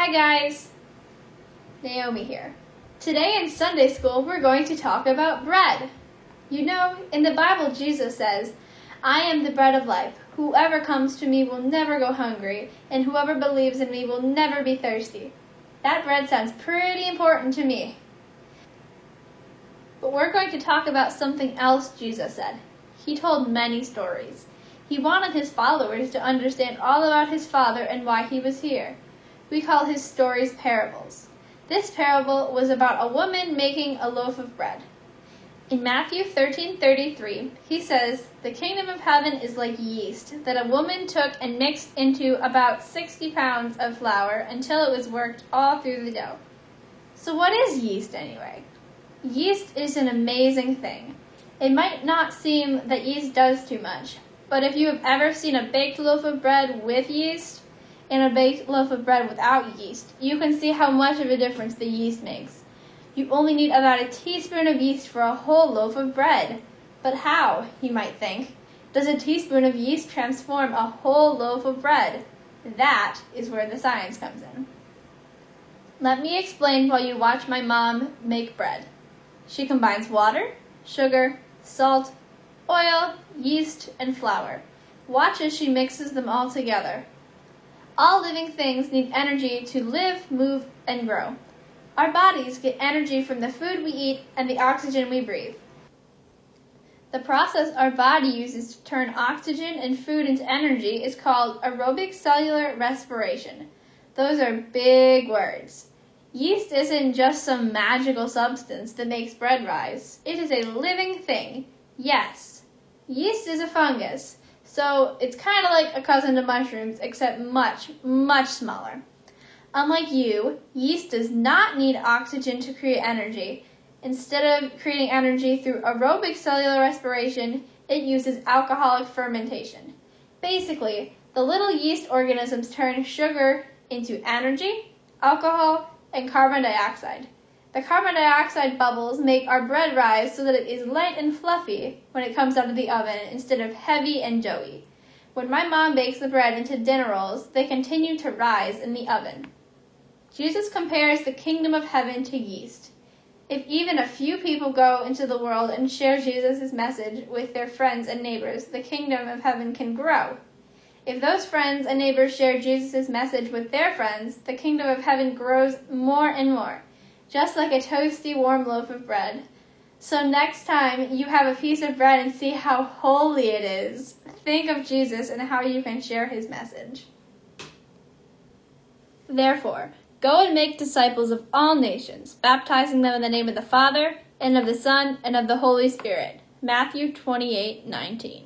Hi guys, Naomi here. Today in Sunday school we're going to talk about bread. You know, in the Bible Jesus says, "I am the bread of life. Whoever comes to me will never go hungry, and whoever believes in me will never be thirsty." That bread sounds pretty important to me. But we're going to talk about something else Jesus said. He told many stories. He wanted his followers to understand all about his Father and why he was here. We call his stories parables. This parable was about a woman making a loaf of bread. In Matthew 13:33, he says, "The kingdom of heaven is like yeast that a woman took and mixed into about 60 pounds of flour until it was worked all through the dough." So what is yeast anyway? Yeast is an amazing thing. It might not seem that yeast does too much, but if you have ever seen a baked loaf of bread with yeast and a baked loaf of bread without yeast, you can see how much of a difference the yeast makes. You only need about a teaspoon of yeast for a whole loaf of bread. But how, you might think, does a teaspoon of yeast transform a whole loaf of bread? That is where the science comes in. Let me explain while you watch my mom make bread. She combines water, sugar, salt, oil, yeast, and flour. Watch as she mixes them all together. All living things need energy to live, move, and grow. Our bodies get energy from the food we eat and the oxygen we breathe. The process our body uses to turn oxygen and food into energy is called aerobic cellular respiration. Those are big words. Yeast isn't just some magical substance that makes bread rise. It is a living thing. Yes, yeast is a fungus, so it's kind of like a cousin to mushrooms, except much, much smaller. Unlike you, yeast does not need oxygen to create energy. Instead of creating energy through aerobic cellular respiration, it uses alcoholic fermentation. Basically, the little yeast organisms turn sugar into energy, alcohol, and carbon dioxide. The carbon dioxide bubbles make our bread rise so that it is light and fluffy when it comes out of the oven instead of heavy and doughy. When my mom bakes the bread into dinner rolls, they continue to rise in the oven. Jesus compares the kingdom of heaven to yeast. If even a few people go into the world and share Jesus' message with their friends and neighbors, the kingdom of heaven can grow. If those friends and neighbors share Jesus' message with their friends, the kingdom of heaven grows more and more, just like a toasty, warm loaf of bread. So next time you have a piece of bread and see how holy it is, think of Jesus and how you can share his message. Therefore, go and make disciples of all nations, baptizing them in the name of the Father, and of the Son, and of the Holy Spirit. Matthew 28:19.